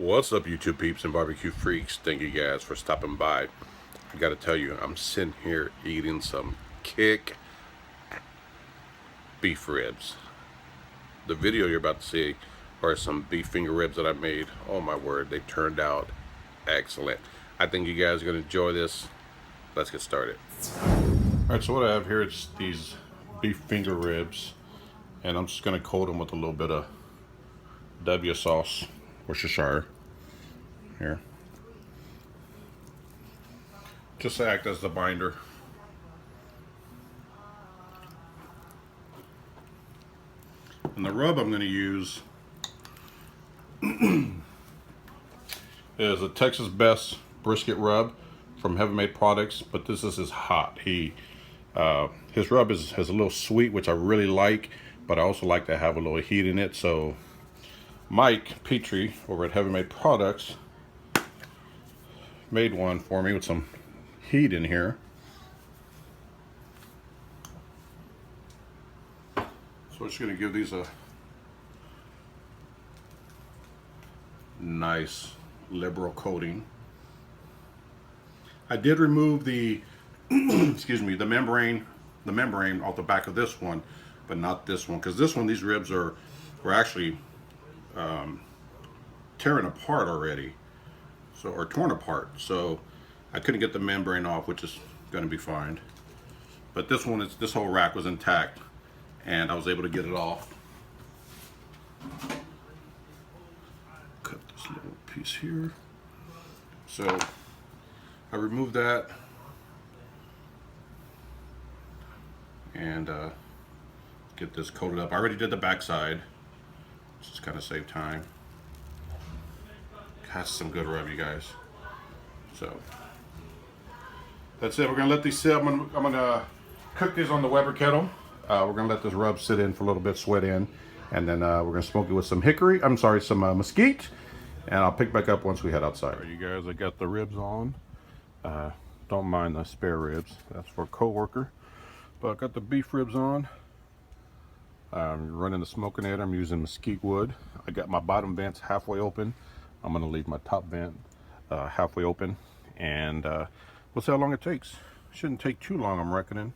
What's up, YouTube peeps and barbecue freaks? Thank you guys for stopping by. I gotta tell you, I'm sitting here eating some kick beef ribs. The video you're about to see are some beef finger ribs that I made. Oh my word, they turned out excellent. I think you guys are gonna enjoy this. Let's get started. Alright, so what I have here is these beef finger ribs, and I'm just gonna coat them with a little bit of W sauce, Worcestershire here, just to act as the binder. And the rub I'm going to use is a Texas Best Brisket Rub from Heaven Made Products, but this is his hot. His rub has a little sweet, which I really like, but I also like to have a little heat in it. So Mike Petrie over at Heaven Made Products made one for me with some heat in here. So I'm just going to give these a nice liberal coating. I did remove the excuse me, the membrane off the back of this one, but not this one, because this one, these ribs were actually tearing apart already, or torn apart, so I couldn't get the membrane off, which is going to be fine. But this one, this whole rack was intact, and I was able to get it off. Cut this little piece here. So I removed that and get this coated up. I already did the backside, just kind of save time. That's some good rub, you guys. So that's it. We're gonna let these sit. I'm gonna cook these on the Weber kettle. We're gonna let this rub sit in for a little bit, sweat in, and then we're gonna smoke it with some hickory. I'm sorry, some mesquite, and I'll pick back up once we head outside. All right, you guys, I got the ribs on. Don't mind the spare ribs. That's for a co-worker. But I got the beef ribs on. I'm running the Smokinator. I'm using mesquite wood. I got my bottom vents halfway open. I'm gonna leave my top vent halfway open, and we'll see how long it takes. Shouldn't take too long, I'm reckoning.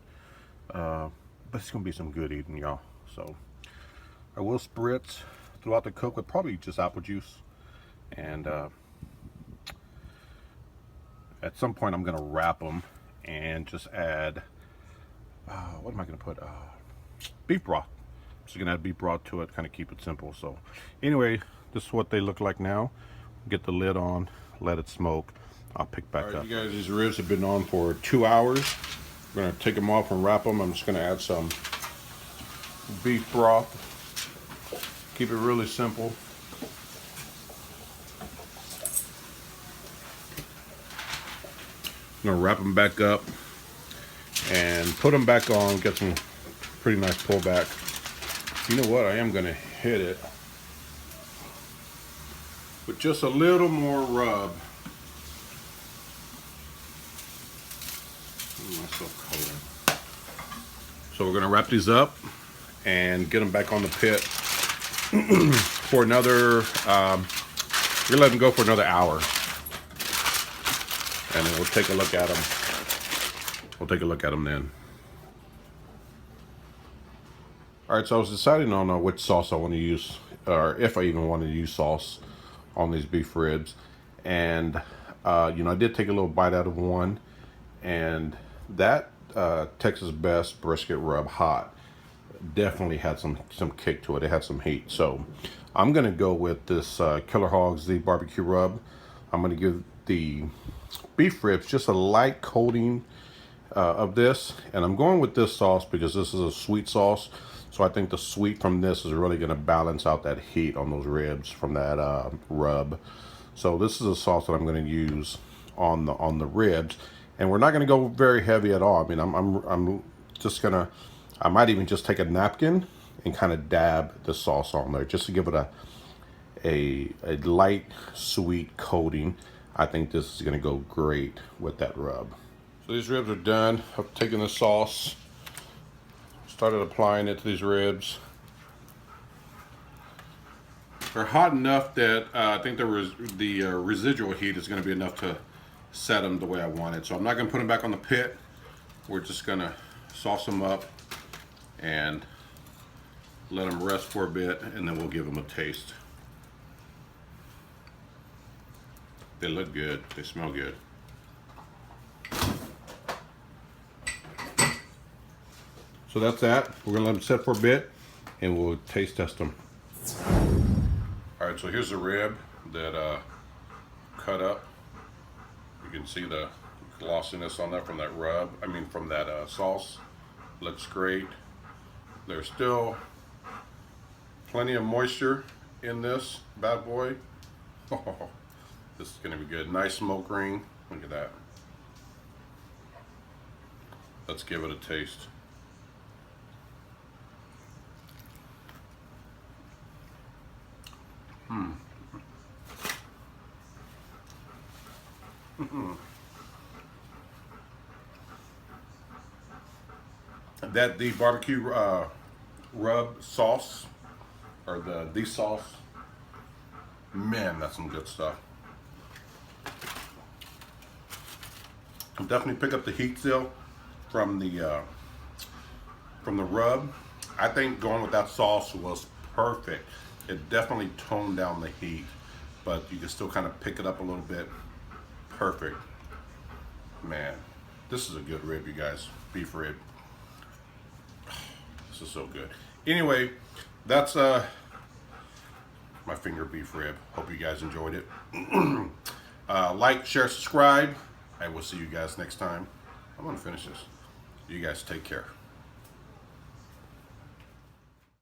But it's gonna be some good eating, y'all. So I will spritz throughout the cook with probably just apple juice, and at some point I'm gonna wrap them and just add what am I gonna put? Beef broth. Just gonna add beef broth to it, kind of keep it simple. So anyway, this is what they look like now. Get the lid on, let it smoke. I'll pick back up. You guys, these ribs have been on for 2 hours. We're gonna take them off and wrap them. I'm just gonna add some beef broth. Keep it really simple. I'm gonna wrap them back up and put them back on. Get some pretty nice pullback. You know what? I am gonna hit it with just a little more rub. So we're gonna wrap these up and get them back on the pit for another, we're gonna let them go for another hour. And then we'll take a look at them. We'll take a look at them then. All right, so I was deciding on which sauce I want to use, or if I even want to use sauce on these beef ribs. And you know, I did take a little bite out of one, and that Texas Best Brisket Rub Hot definitely had some kick to it. It had some heat. So I'm gonna go with this Killer Hogs the barbecue rub. I'm gonna give the beef ribs just a light coating of this, and I'm going with this sauce because this is a sweet sauce. So I think the sweet from this is really going to balance out that heat on those ribs from that rub. So this is a sauce that I'm going to use on the ribs, and we're not going to go very heavy at all. I mean, I'm just gonna, I might even just take a napkin and kind of dab the sauce on there just to give it a light sweet coating. I think this is going to go great with that rub. So these ribs are done. I've taken the sauce, started applying it to these ribs. They're hot enough that I think the residual heat is going to be enough to set them the way I want it. So I'm not going to put them back on the pit. We're just going to sauce them up and let them rest for a bit, and then we'll give them a taste. They look good. They smell good. So that's that. We're going to let them set for a bit, and we'll taste test them. Alright, so here's the rib that cut up. You can see the glossiness on that from that rub. I mean from that sauce. Looks great. There's still plenty of moisture in this bad boy. Oh, this is going to be good. Nice smoke ring. Look at that. Let's give it a taste. That the barbecue rub sauce, or the sauce, man, that's some good stuff. Definitely pick up the heat still from the rub. I think going with that sauce was perfect. It definitely toned down the heat, but you can still kind of pick it up a little bit. Perfect. Man, this is a good rib, you guys. Beef rib. This is so good. Anyway, that's my finger beef rib. Hope you guys enjoyed it. Like, share, subscribe. I will see you guys next time. I'm gonna finish this. You guys take care.